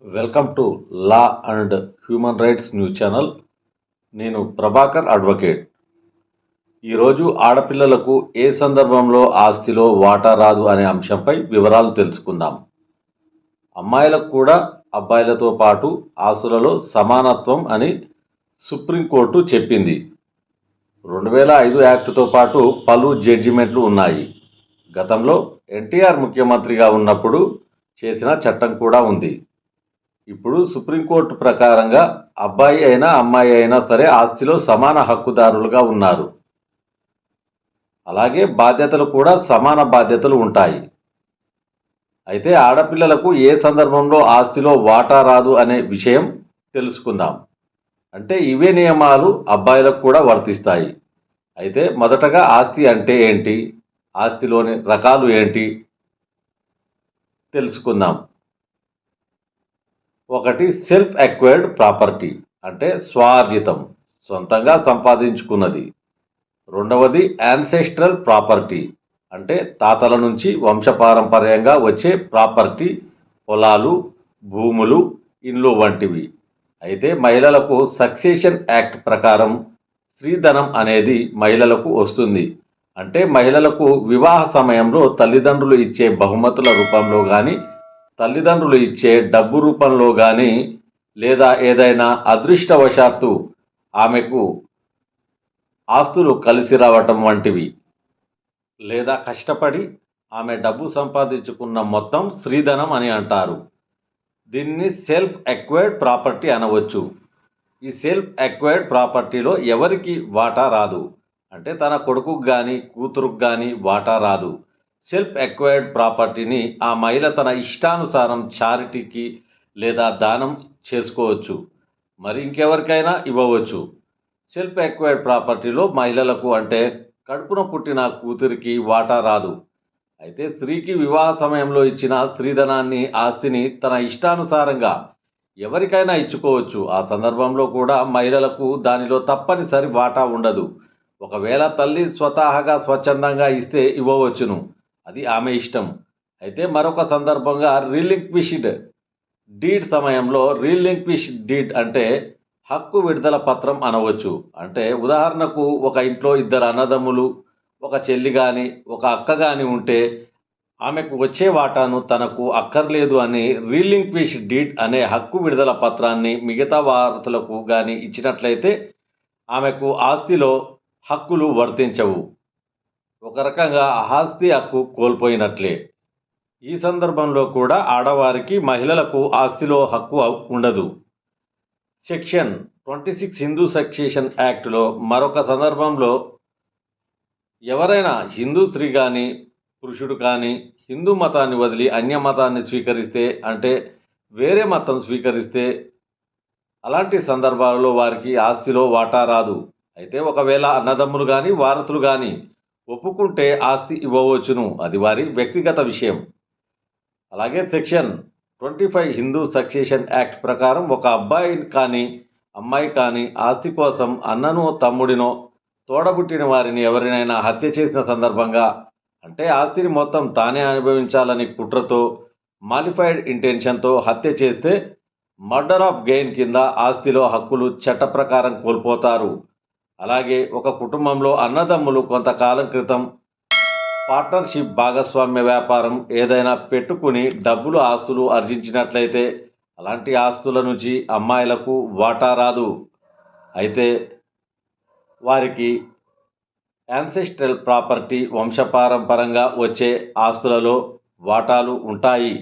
Welcome to law and human rights news channel. నేను Prabhakar advocate. ఈరోజు ఆడపిల్లలకు ఏ సందర్భంలో ఆస్తిలో వాటా రాదు అనే అంశంపై వివరాలు తెలుసుకుందాం. అమ్మాయిలకు కూడా అబ్బాయిలతో పాటు ఆస్తులలో సమానత్వం అని సుప్రీంకోర్టు చెప్పింది. 2005 యాక్టుతో పాటు పలు జడ్జిమెంట్లు ఉన్నాయి. గతంలో ఎన్టీఆర్ ముఖ్యమంత్రిగా ఉన్నప్పుడు చేసిన చట్టం కూడా ఉంది. ఇప్పుడు సుప్రీంకోర్టు ప్రకారంగా అబ్బాయి అయినా అమ్మాయి అయినా సరే ఆస్తిలో సమాన హక్కుదారులుగా ఉన్నారు. అలాగే బాధ్యతలు కూడా సమాన బాధ్యతలు ఉంటాయి. అయితే ఆడపిల్లలకు ఏ సందర్భంలో ఆస్తిలో వాటా రాదు అనే విషయం తెలుసుకుందాం. అంటే ఇవే నియమాలు అబ్బాయిలకు కూడా వర్తిస్తాయి. అయితే మొదటగా ఆస్తి అంటే ఏంటి, ఆస్తిలోని రకాలు ఏంటి తెలుసుకుందాం. ఒకటి సెల్ఫ్ అక్వైర్డ్ ప్రాపర్టీ, అంటే స్వార్జితం, సొంతంగా సంపాదించుకున్నది. రెండవది యాన్సెస్ట్రల్ ప్రాపర్టీ, అంటే తాతల నుంచి వంశపారంపర్యంగా వచ్చే ప్రాపర్టీ, పొలాలు, భూములు, ఇండ్లు వంటివి. అయితే మహిళలకు సక్సెషన్ యాక్ట్ ప్రకారం స్త్రీధనం అనేది మహిళలకు వస్తుంది. అంటే మహిళలకు వివాహ సమయంలో తల్లిదండ్రులు ఇచ్చే బహుమతుల రూపంలో కానీ, తల్లిదండ్రులు ఇచ్చే డబ్బు రూపంలో కానీ, లేదా ఏదైనా అదృష్టవశాత్తు ఆమెకు ఆస్తులు కలిసి రావటం వంటివి, లేదా కష్టపడి ఆమె డబ్బు సంపాదించుకున్న మొత్తం స్త్రీధనం అని అంటారు. దీన్ని సెల్ఫ్ అక్వైర్డ్ ప్రాపర్టీ అనవచ్చు. ఈ సెల్ఫ్ అక్వైర్డ్ ప్రాపర్టీలో ఎవరికి వాటా రాదు, అంటే తన కొడుకుకు కానీ కూతురుకు కానీ వాటా రాదు. సెల్ఫ్ అక్వైర్డ్ ప్రాపర్టీని ఆ మహిళ తన ఇష్టానుసారం చారిటీకి లేదా దానం చేసుకోవచ్చు, మరి ఇంకెవరికైనా ఇవ్వవచ్చు. సెల్ఫ్ అక్వైర్డ్ ప్రాపర్టీలో మహిళలకు, అంటే కడుపున పుట్టిన కూతురికి వాటా రాదు. అయితే స్త్రీకి వివాహ సమయంలో ఇచ్చిన స్త్రీధనాన్ని, ఆస్తిని తన ఇష్టానుసారంగా ఎవరికైనా ఇచ్చుకోవచ్చు. ఆ సందర్భంలో కూడా మహిళలకు దానిలో తప్పనిసరి వాటా ఉండదు. ఒకవేళ తల్లి స్వతహాగా స్వచ్ఛందంగా ఇస్తే ఇవ్వవచ్చును, అది ఆమె ఇష్టం. అయితే మరొక సందర్భంగా రీలింక్విష్డ్ డీడ్ సమయంలో, రీలింక్విష్డ్ డీడ్ అంటే హక్కు విడుదల పత్రం అనవచ్చు. అంటే ఉదాహరణకు ఒక ఇంట్లో ఇద్దరు అన్నదమ్ములు, ఒక చెల్లి కానీ ఒక అక్క కానీ ఉంటే ఆమెకు వచ్చే వాటాను తనకు అక్కర్లేదు అని రీలింక్విష్ డీడ్ అనే హక్కు విడుదల పత్రాన్ని మిగతా వారసులకు కానీ ఇచ్చినట్లయితే ఆమెకు ఆస్తిలో హక్కులు వర్తించవు. ఒక రకంగా ఆస్తి హక్కు కోల్పోయినట్లే. ఈ సందర్భంలో కూడా ఆడవారికి, మహిళలకు ఆస్తిలో హక్కు ఉండదు. సెక్షన్ 26 హిందూ సక్సెషన్ యాక్ట్లో మరొక సందర్భంలో ఎవరైనా హిందూ స్త్రీ కానీ పురుషుడు కానీ హిందూ మతాన్ని వదిలి అన్య మతాన్ని స్వీకరిస్తే, అంటే వేరే మతం స్వీకరిస్తే, అలాంటి సందర్భాలలో వారికి ఆస్తిలో వాటా రాదు. అయితే ఒకవేళ అన్నదమ్ములు కానీ వారసులు కానీ ఒప్పుకుంటే ఆస్తి ఇవ్వవచ్చును, అది వారి వ్యక్తిగత విషయం. అలాగే సెక్షన్ 25 హిందూ సక్సెషన్ యాక్ట్ ప్రకారం ఒక అబ్బాయి కానీ అమ్మాయి కానీ ఆస్తి కోసం అన్ననో తమ్ముడినో తోడబుట్టిన వారిని ఎవరినైనా హత్య చేసిన సందర్భంగా, అంటే ఆస్తిని మొత్తం తానే అనుభవించాలని కుట్రతో, మాలిఫైడ్ ఇంటెన్షన్తో హత్య చేస్తే మర్డర్ ఆఫ్ గెయిన్ కింద ఆస్తిలో హక్కులు చట్ట ప్రకారం కోల్పోతారు. అలాగే ఒక కుటుంబంలో అన్నదమ్ములు కొంతకాలం క్రితం పార్ట్నర్షిప్, భాగస్వామ్య వ్యాపారం ఏదైనా పెట్టుకుని డబ్బులు, ఆస్తులు ఆర్జించినట్లయితే అలాంటి ఆస్తుల నుంచి అమ్మాయిలకు వాటా రాదు. అయితే వారికి యాన్సెస్ట్రల్ ప్రాపర్టీ, వంశపారంపరంగా వచ్చే ఆస్తులలో వాటాలు ఉంటాయి.